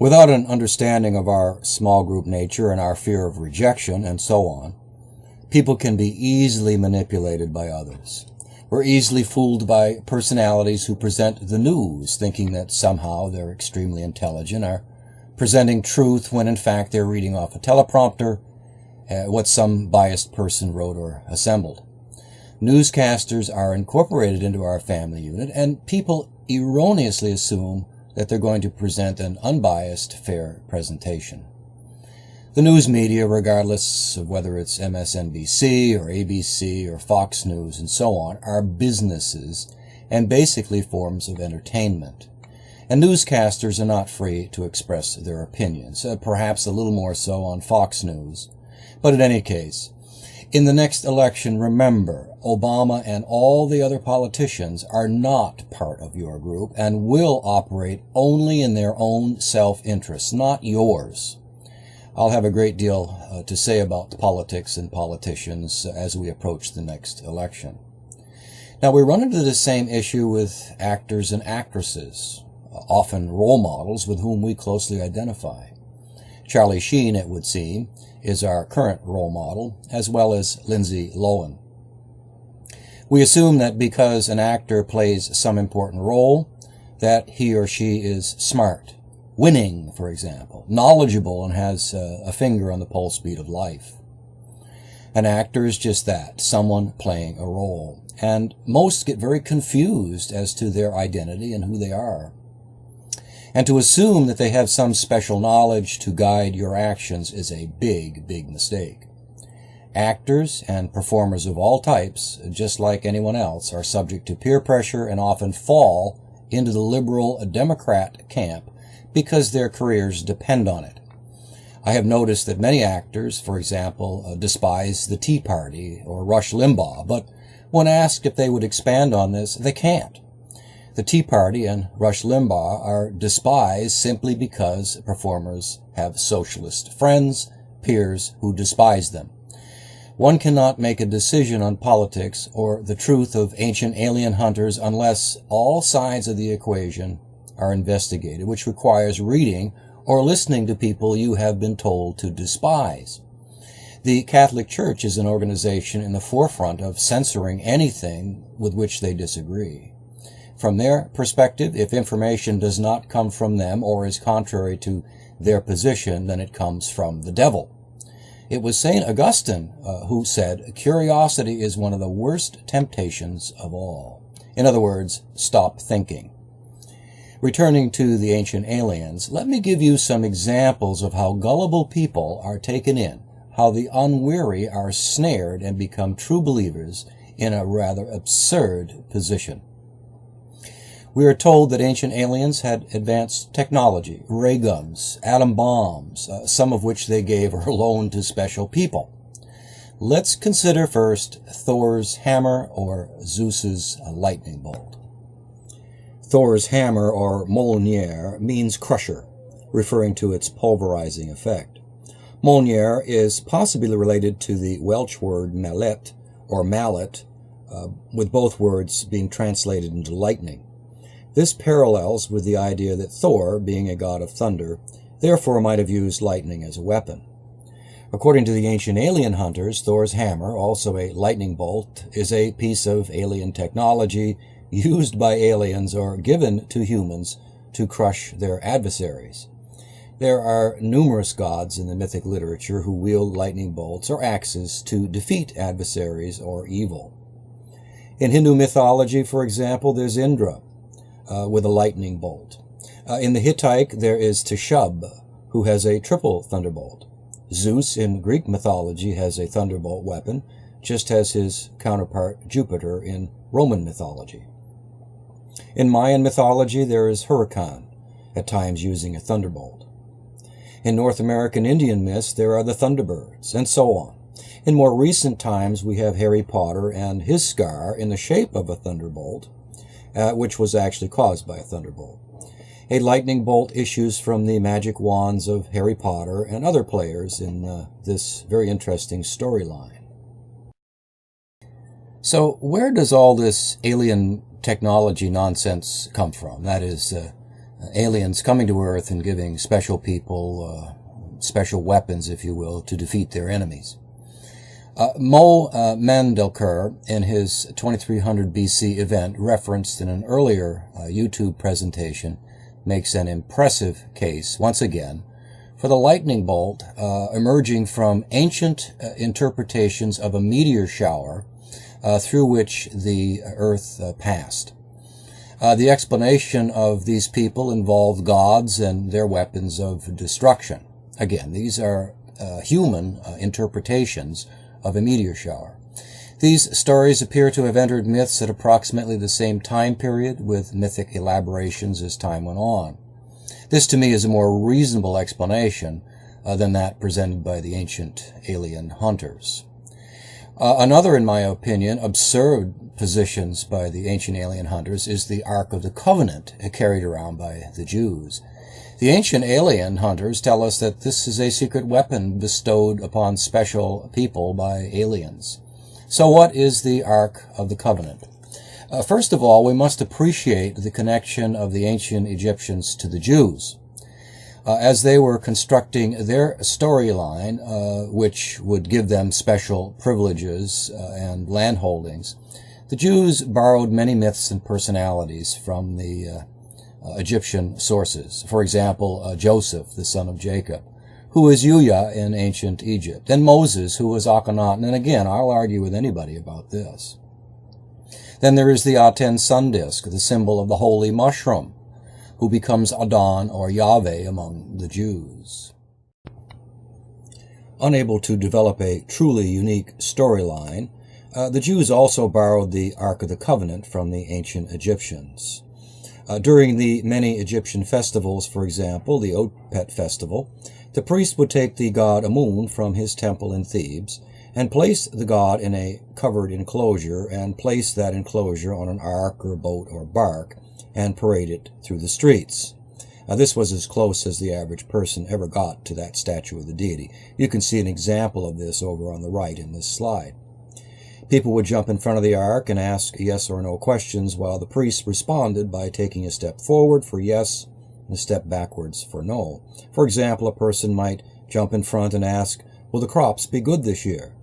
Without an understanding of our small group nature and our fear of rejection and so on, people can be easily manipulated by others. We're easily fooled by personalities who present the news, thinking that somehow they're extremely intelligent, are presenting truth when in fact they're reading off a teleprompter what some biased person wrote or assembled. Newscasters are incorporated into our family unit, and people erroneously assume that they're going to present an unbiased, fair presentation. The news media, regardless of whether it's MSNBC or ABC or Fox News and so on, are businesses and basically forms of entertainment. And newscasters are not free to express their opinions, perhaps a little more so on Fox News. But in any case, in the next election, remember, Obama and all the other politicians are not part of your group and will operate only in their own self-interest, not yours. I'll have a great deal to say about politics and politicians as we approach the next election. Now, we run into the same issue with actors and actresses, often role models with whom we closely identify. Charlie Sheen, it would seem, is our current role model, as well as Lindsay Lohan. We assume that because an actor plays some important role, that he or she is smart, winning, for example, knowledgeable, and has a finger on the pulse beat of life. An actor is just that, someone playing a role, and most get very confused as to their identity and who they are. And to assume that they have some special knowledge to guide your actions is a big, big mistake. Actors and performers of all types, just like anyone else, are subject to peer pressure and often fall into the liberal Democrat camp because their careers depend on it. I have noticed that many actors, for example, despise the Tea Party or Rush Limbaugh, but when asked if they would expand on this, they can't. The Tea Party and Rush Limbaugh are despised simply because performers have socialist friends, peers who despise them. One cannot make a decision on politics or the truth of ancient alien hunters unless all sides of the equation are investigated, which requires reading or listening to people you have been told to despise. The Catholic Church is an organization in the forefront of censoring anything with which they disagree. From their perspective, if information does not come from them or is contrary to their position, then it comes from the devil. It was St. Augustine who said, "Curiosity is one of the worst temptations of all." In other words, stop thinking. Returning to the ancient aliens, let me give you some examples of how gullible people are taken in, how the unwary are snared and become true believers in a rather absurd position. We are told that ancient aliens had advanced technology, ray guns, atom bombs, some of which they gave or loaned to special people. Let's consider first Thor's hammer or Zeus's lightning bolt. Thor's hammer, or Mjolnir, means crusher, referring to its pulverizing effect. Mjolnir is possibly related to the Welsh word mallet, or mallet, with both words being translated into lightning. This parallels with the idea that Thor, being a god of thunder, therefore might have used lightning as a weapon. According to the ancient alien hunters, Thor's hammer, also a lightning bolt, is a piece of alien technology used by aliens or given to humans to crush their adversaries. There are numerous gods in the mythic literature who wield lightning bolts or axes to defeat adversaries or evil. In Hindu mythology, for example, there's Indra, with a lightning bolt. In the Hittite, there is Teshub, who has a triple thunderbolt. Zeus in Greek mythology has a thunderbolt weapon, just as his counterpart Jupiter in Roman mythology. In Mayan mythology, there is Huracan, at times using a thunderbolt. In North American Indian myths, there are the Thunderbirds, and so on. In more recent times, we have Harry Potter and his scar in the shape of a thunderbolt, which was actually caused by a thunderbolt. A lightning bolt issues from the magic wands of Harry Potter and other players in this very interesting storyline. So where does all this alien technology nonsense come from? That is, aliens coming to Earth and giving special people special weapons, if you will, to defeat their enemies. Mo Mandelker, in his 2300 BC event referenced in an earlier YouTube presentation, makes an impressive case, once again, for the lightning bolt emerging from ancient interpretations of a meteor shower through which the Earth passed. The explanation of these people involved gods and their weapons of destruction. Again, these are human interpretations of a meteor shower. These stories appear to have entered myths at approximately the same time period, with mythic elaborations as time went on. This, to me, is a more reasonable explanation than that presented by the ancient alien hunters. Another, in my opinion, absurd positions by the ancient alien hunters is the Ark of the Covenant carried around by the Jews. The ancient alien hunters tell us that this is a secret weapon bestowed upon special people by aliens. So what is the Ark of the Covenant? First of all, we must appreciate the connection of the ancient Egyptians to the Jews. As they were constructing their storyline, which would give them special privileges and land holdings, the Jews borrowed many myths and personalities from the Egyptian sources. For example, Joseph, the son of Jacob, who was Yuya in ancient Egypt, and Moses, who was Akhenaten, and again, I'll argue with anybody about this. Then there is the Aten sun disk, the symbol of the holy mushroom, who becomes Adon or Yahweh among the Jews. Unable to develop a truly unique storyline, the Jews also borrowed the Ark of the Covenant from the ancient Egyptians. During the many Egyptian festivals, for example, the Opet festival, the priest would take the god Amun from his temple in Thebes and place the god in a covered enclosure and place that enclosure on an ark or boat or bark and parade it through the streets. This was as close as the average person ever got to that statue of the deity. You can see an example of this over on the right in this slide. People would jump in front of the ark and ask yes or no questions, while the priest responded by taking a step forward for yes and a step backwards for no. For example, a person might jump in front and ask, will the crops be good this year?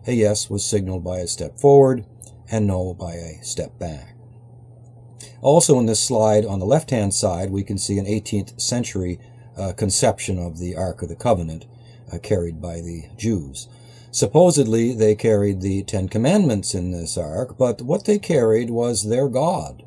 A yes was signaled by a step forward and no by a step back. Also in this slide on the left-hand side, we can see an 18th century conception of the Ark of the Covenant carried by the Jews. Supposedly, they carried the Ten Commandments in this ark, but what they carried was their God.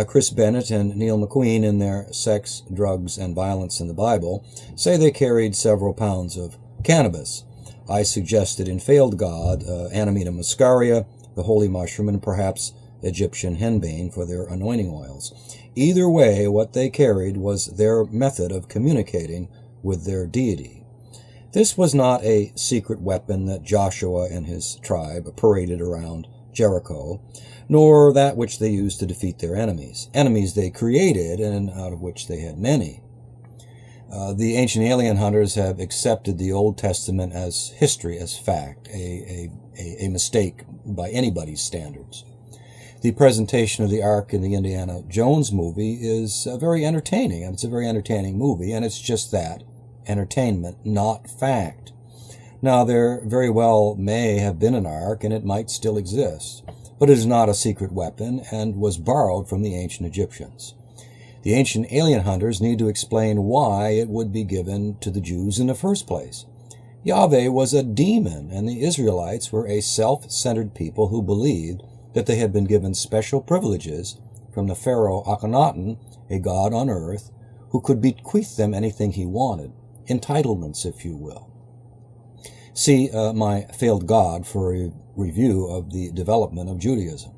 Chris Bennett and Neil McQueen, in their Sex, Drugs, and Violence in the Bible, say they carried several pounds of cannabis. I suggested in Failed God, Amanita muscaria, the holy mushroom, and perhaps Egyptian henbane for their anointing oils. Either way, what they carried was their method of communicating with their deity. This was not a secret weapon that Joshua and his tribe paraded around Jericho, nor that which they used to defeat their enemies. Enemies they created, and out of which they had many. The ancient alien hunters have accepted the Old Testament as history, as fact, a mistake by anybody's standards. The presentation of the Ark in the Indiana Jones movie is very entertaining, and it's a very entertaining movie, and it's just that. Entertainment, not fact. Now, there very well may have been an ark, and it might still exist, but it is not a secret weapon and was borrowed from the ancient Egyptians. The ancient alien hunters need to explain why it would be given to the Jews in the first place. Yahweh was a demon, and the Israelites were a self-centered people who believed that they had been given special privileges from the pharaoh Akhenaten, a god on earth, who could bequeath them anything he wanted. Entitlements, if you will. See my Failed God for a review of the development of Judaism.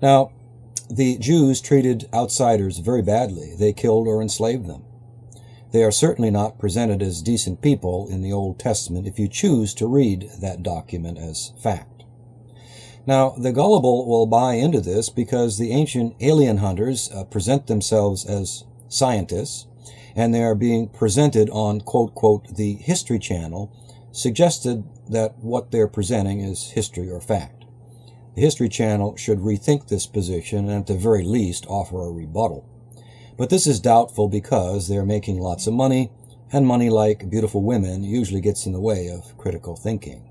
Now, the Jews treated outsiders very badly. They killed or enslaved them. They are certainly not presented as decent people in the Old Testament if you choose to read that document as fact. Now, the gullible will buy into this because the ancient alien hunters present themselves as scientists, and they are being presented on, quote, quote, the History Channel, suggested that what they're presenting is history or fact. The History Channel should rethink this position and at the very least offer a rebuttal. But this is doubtful because they're making lots of money, and money, like beautiful women, usually gets in the way of critical thinking.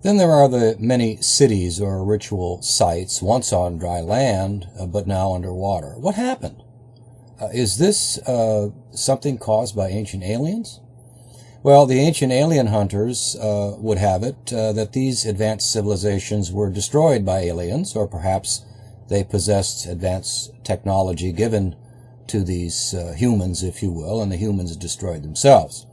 Then there are the many cities or ritual sites once on dry land, but now underwater. What happened? Is this something caused by ancient aliens? Well, the ancient alien hunters would have it that these advanced civilizations were destroyed by aliens, or perhaps they possessed advanced technology given to these humans, if you will, and the humans destroyed themselves.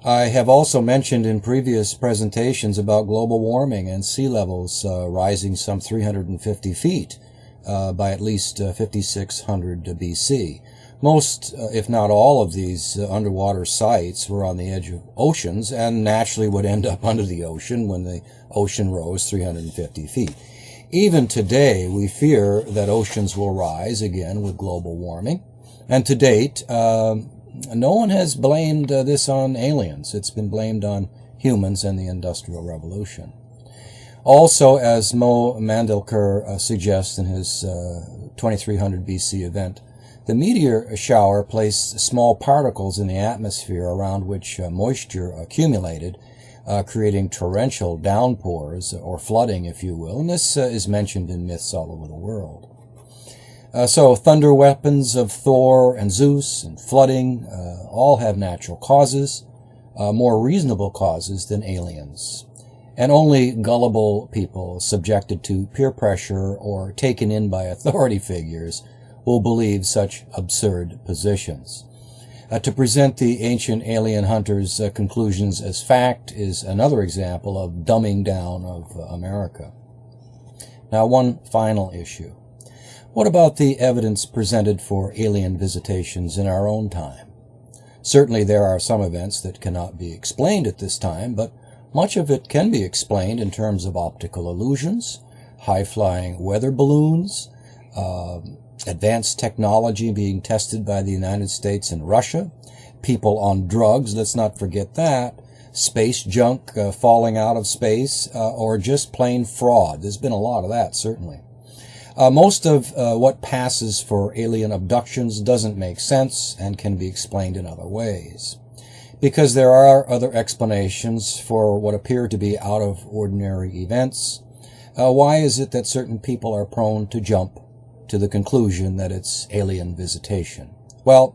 I have also mentioned in previous presentations about global warming and sea levels rising some 350 feet by at least 5600 BC. Most, if not all, of these underwater sites were on the edge of oceans and naturally would end up under the ocean when the ocean rose 350 feet. Even today, we fear that oceans will rise again with global warming. And to date, no one has blamed this on aliens. It's been blamed on humans and the Industrial Revolution. Also, as Mo Mandelker suggests in his 2300 BC event, the meteor shower placed small particles in the atmosphere around which moisture accumulated, creating torrential downpours, or flooding, if you will, and this is mentioned in myths all over the world. So thunder weapons of Thor and Zeus and flooding all have natural causes, more reasonable causes than aliens. And only gullible people subjected to peer pressure or taken in by authority figures will believe such absurd positions. To present the ancient alien hunters' conclusions as fact is another example of dumbing down of America. Now, one final issue. What about the evidence presented for alien visitations in our own time? Certainly there are some events that cannot be explained at this time, but much of it can be explained in terms of optical illusions, high-flying weather balloons, advanced technology being tested by the United States and Russia, people on drugs, let's not forget that, space junk falling out of space, or just plain fraud. There's been a lot of that, certainly. Most of what passes for alien abductions doesn't make sense and can be explained in other ways. Because there are other explanations for what appear to be out of ordinary events, why is it that certain people are prone to jump to the conclusion that it's alien visitation? Well,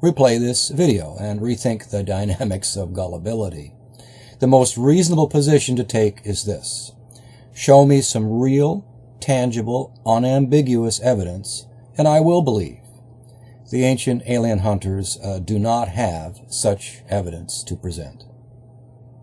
replay this video and rethink the dynamics of gullibility. The most reasonable position to take is this. Show me some real, tangible, unambiguous evidence, and I will believe. The ancient alien hunters do not have such evidence to present.